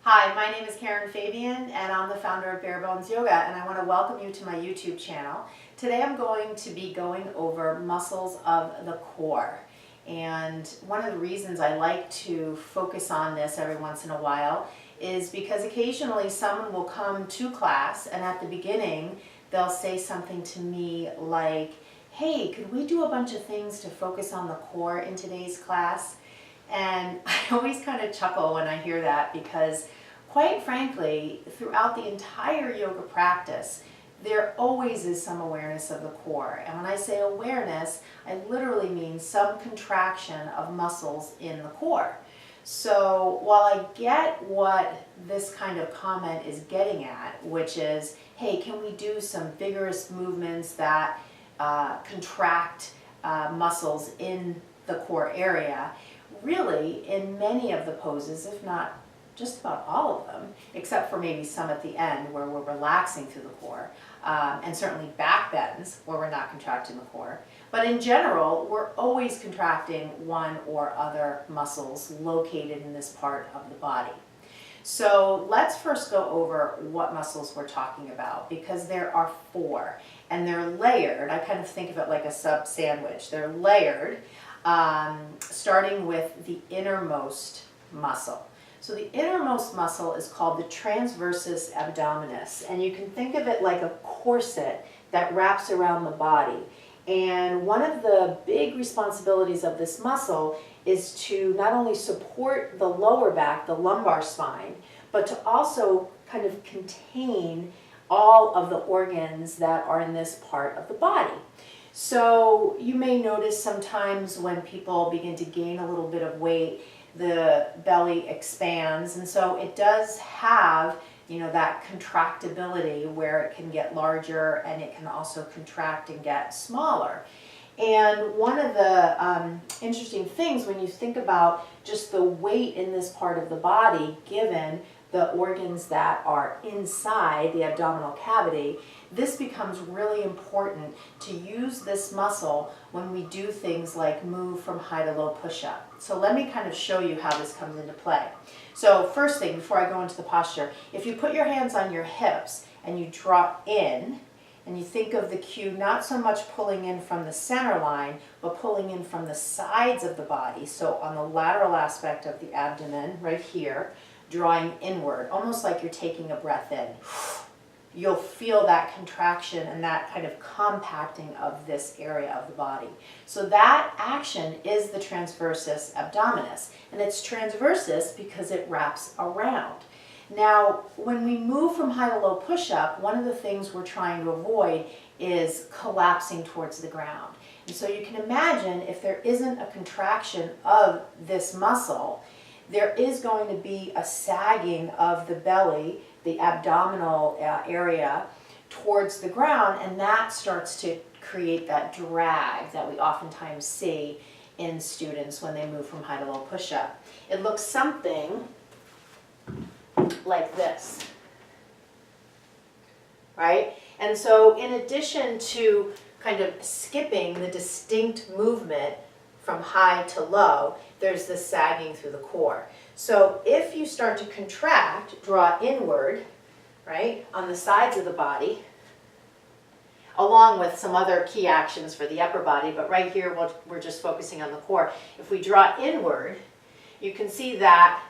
Hi, my name is Karen Fabian and I'm the founder of Bare Bones Yoga, and I want to welcome you to my YouTube channel. Today I'm going to be going over muscles of the core. And one of the reasons I like to focus on this every once in a while is because occasionally someone will come to class and at the beginning they'll say something to me like, hey, could we do a bunch of things to focus on the core in today's class? And I always kind of chuckle when I hear that because, quite frankly, throughout the entire yoga practice, there always is some awareness of the core. And when I say awareness, I literally mean some contraction of muscles in the core. So while I get what this kind of comment is getting at, which is, hey, can we do some vigorous movements that contract muscles in the core area? Really, in many of the poses, if not just about all of them, except for maybe some at the end where we're relaxing through the core, and certainly back bends where we're not contracting the core. But in general, we're always contracting one or other muscles located in this part of the body. So let's first go over what muscles we're talking about, because there are four, and they're layered. I kind of think of it like a sub sandwich. They're layered. Starting with the innermost muscle. So the innermost muscle is called the transversus abdominis, and you can think of it like a corset that wraps around the body. And one of the big responsibilities of this muscle is to not only support the lower back, the lumbar spine, but to also kind of contain all of the organs that are in this part of the body. So you may notice sometimes when people begin to gain a little bit of weight, the belly expands, and so it does have, that contractibility where it can get larger and it can also contract and get smaller. And one of the interesting things when you think about just the weight in this part of the body, given the organs that are inside the abdominal cavity, this becomes really important to use this muscle when we do things like move from high to low push-up. So let me kind of show you how this comes into play. So first thing, before I go into the posture, if you put your hands on your hips and you draw in, and you think of the cue not so much pulling in from the center line, but pulling in from the sides of the body, so on the lateral aspect of the abdomen, right here, drawing inward, almost like you're taking a breath in. You'll feel that contraction and that kind of compacting of this area of the body. So that action is the transversus abdominis, and it's transversus because it wraps around. Now, when we move from high to low push-up, one of the things we're trying to avoid is collapsing towards the ground. And so you can imagine if there isn't a contraction of this muscle, there is going to be a sagging of the belly, the abdominal area, towards the ground, and that starts to create that drag that we oftentimes see in students when they move from high to low push-up. It looks something like this, right? And so in addition to kind of skipping the distinct movement from high to low, there's this sagging through the core. So if you start to contract, draw inward, right, on the sides of the body, along with some other key actions for the upper body, but right here we're just focusing on the core. If we draw inward, you can see that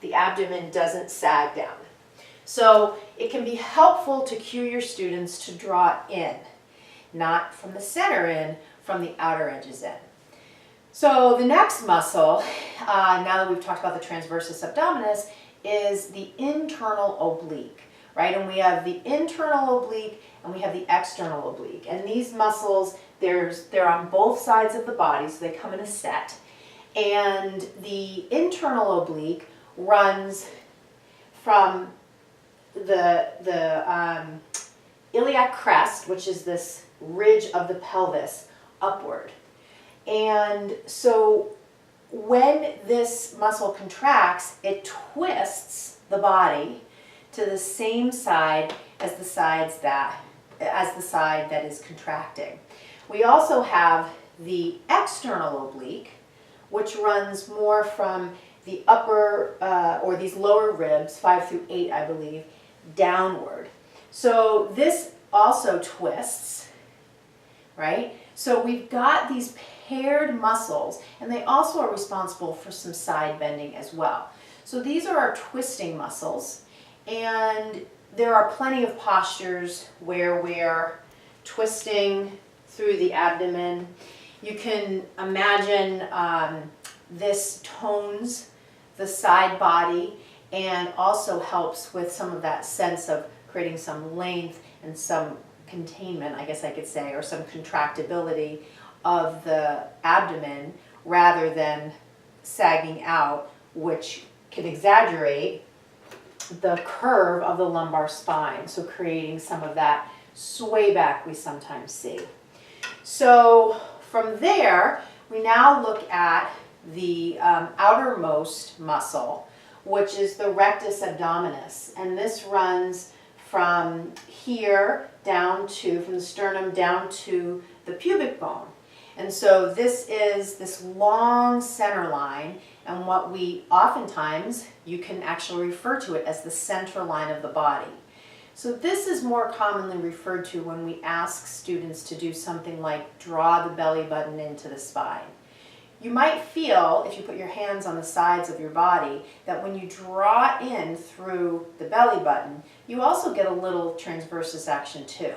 the abdomen doesn't sag down. So it can be helpful to cue your students to draw in, not from the center in, from the outer edges in. So the next muscle, now that we've talked about the transversus abdominis, is the internal oblique, right? And we have the internal oblique and we have the external oblique. And these muscles, they're on both sides of the body, so they come in a set. And the internal oblique runs from the iliac crest, which is this ridge of the pelvis, upward. And so when this muscle contracts, it twists the body to the same side as the side that is contracting. We also have the external oblique, which runs more from the upper, or these lower ribs, 5 through 8, I believe, downward. So this also twists, right? So we've got these paired muscles, and they also are responsible for some side bending as well. So these are our twisting muscles, and there are plenty of postures where we're twisting through the abdomen. You can imagine this tones the side body and also helps with some of that sense of creating some length and some containment, I guess I could say, or some contractibility of the abdomen rather than sagging out, which can exaggerate the curve of the lumbar spine, so creating some of that sway back we sometimes see. So from there, we now look at the outermost muscle, which is the rectus abdominis, and this runs from here down to, from the sternum down to the pubic bone. And so this is this long center line, and what we oftentimes, you can actually refer to it as the center line of the body. So this is more commonly referred to when we ask students to do something like draw the belly button into the spine. You might feel, if you put your hands on the sides of your body, that when you draw in through the belly button, you also get a little transversus action too.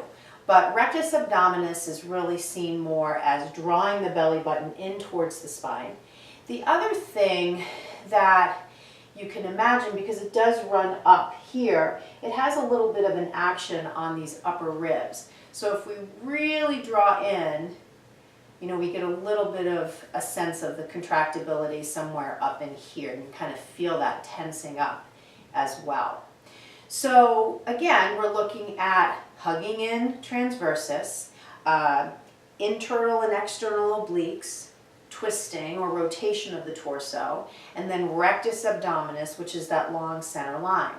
But rectus abdominis is really seen more as drawing the belly button in towards the spine. The other thing that you can imagine, because it does run up here, it has a little bit of an action on these upper ribs. So if we really draw in, you know, we get a little bit of a sense of the contractibility somewhere up in here, and you kind of feel that tensing up as well. So again, we're looking at hugging in transversus, internal and external obliques, twisting or rotation of the torso, and then rectus abdominis, which is that long center line.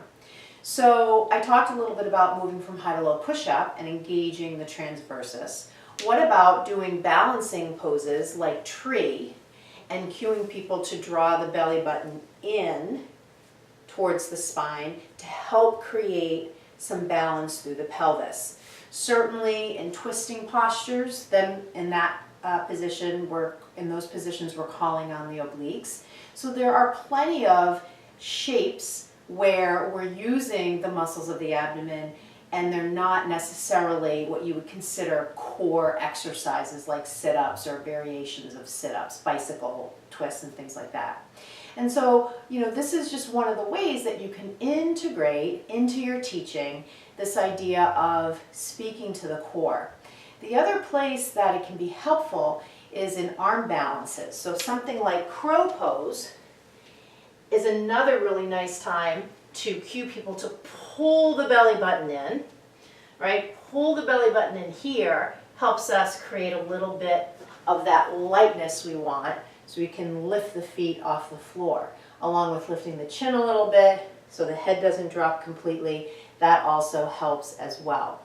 So I talked a little bit about moving from high to low push-up and engaging the transversus. What about doing balancing poses like tree and cueing people to draw the belly button in towards the spine to help create some balance through the pelvis? Certainly in twisting postures, then in that position, in those positions we're calling on the obliques. So there are plenty of shapes where we're using the muscles of the abdomen, and they're not necessarily what you would consider core exercises like sit-ups or variations of sit-ups, bicycle twists and things like that. And so, you know, this is just one of the ways that you can integrate into your teaching this idea of speaking to the core. The other place that it can be helpful is in arm balances. So something like crow pose is another really nice time to cue people to pull the belly button in, right? Pull the belly button in here helps us create a little bit of that lightness we want, so we can lift the feet off the floor, along with lifting the chin a little bit so the head doesn't drop completely. That also helps as well.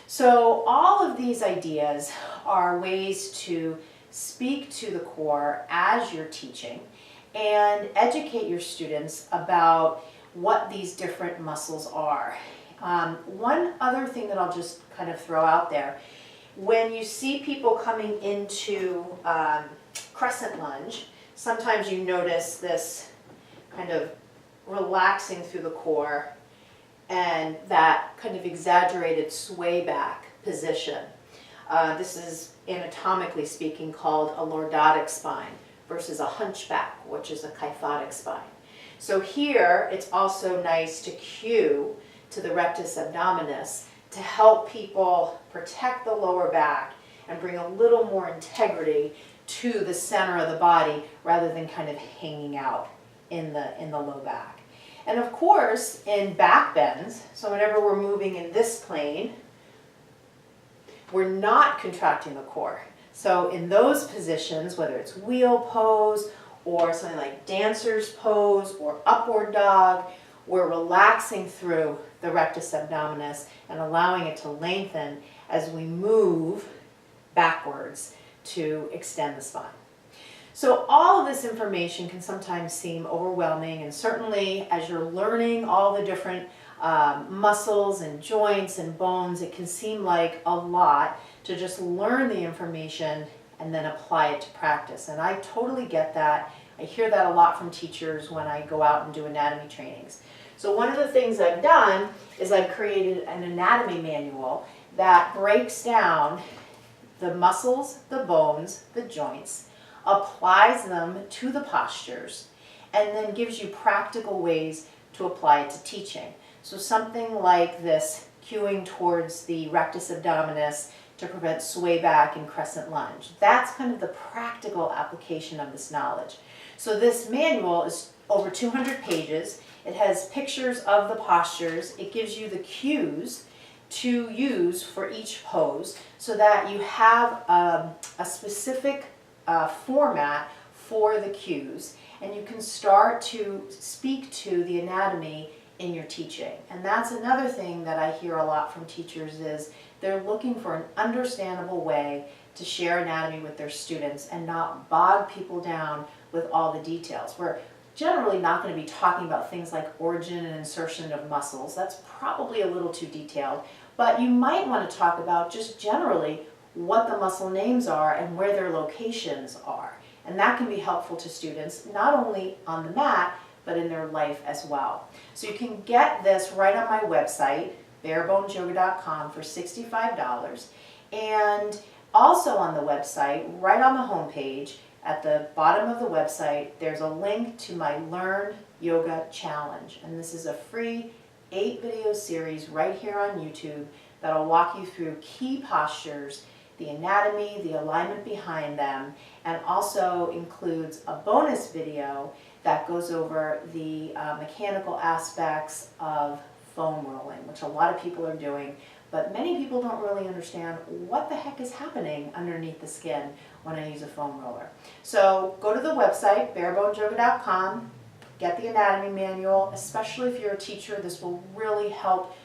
So all of these ideas are ways to speak to the core as you're teaching and educate your students about what these different muscles are. One other thing that I'll just kind of throw out there, when you see people coming into crescent lunge, sometimes you notice this kind of relaxing through the core and that kind of exaggerated sway back position. This is anatomically speaking called a lordotic spine versus a hunchback, which is a kyphotic spine. So here it's also nice to cue to the rectus abdominis to help people protect the lower back and bring a little more integrity to the center of the body rather than kind of hanging out in the low back. And of course, in back bends, so whenever we're moving in this plane, we're not contracting the core. So in those positions, whether it's wheel pose or something like dancer's pose or upward dog, we're relaxing through the rectus abdominis and allowing it to lengthen as we move backwards to extend the spine. So all of this information can sometimes seem overwhelming, and certainly as you're learning all the different muscles and joints and bones, it can seem like a lot to just learn the information and then apply it to practice. And I totally get that. I hear that a lot from teachers when I go out and do anatomy trainings. So one of the things I've done is I've created an anatomy manual that breaks down the muscles, the bones, the joints, applies them to the postures, and then gives you practical ways to apply it to teaching. So something like this, cueing towards the rectus abdominis to prevent sway back and crescent lunge. That's kind of the practical application of this knowledge. So this manual is over 200 pages. It has pictures of the postures. It gives you the cues to use for each pose so that you have a specific format for the cues, and you can start to speak to the anatomy in your teaching. And that's another thing that I hear a lot from teachers is they're looking for an understandable way to share anatomy with their students and not bog people down with all the details. We're generally not going to be talking about things like origin and insertion of muscles. That's probably a little too detailed, but you might want to talk about just generally what the muscle names are and where their locations are. And that can be helpful to students, not only on the mat, but in their life as well. So you can get this right on my website, barebonesyoga.com, for $65. And also on the website, right on the home page, at the bottom of the website, there's a link to my Learn Yoga Challenge. And this is a free 8-video series right here on YouTube that'll walk you through key postures, the anatomy, the alignment behind them, and also includes a bonus video that goes over the mechanical aspects of foam rolling, which a lot of people are doing, but many people don't really understand what the heck is happening underneath the skin when I use a foam roller. So go to the website, barebonesyoga.com, get the anatomy manual, especially if you're a teacher. This will really help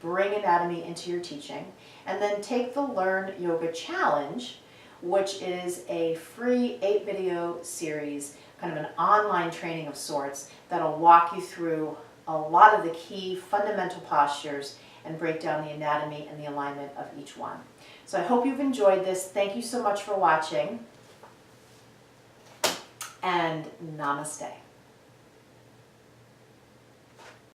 bring anatomy into your teaching. And then take the Learn Yoga Challenge, which is a free 8-video series, kind of an online training of sorts, that'll walk you through a lot of the key fundamental postures and break down the anatomy and the alignment of each one. So I hope you've enjoyed this. Thank you so much for watching, and namaste.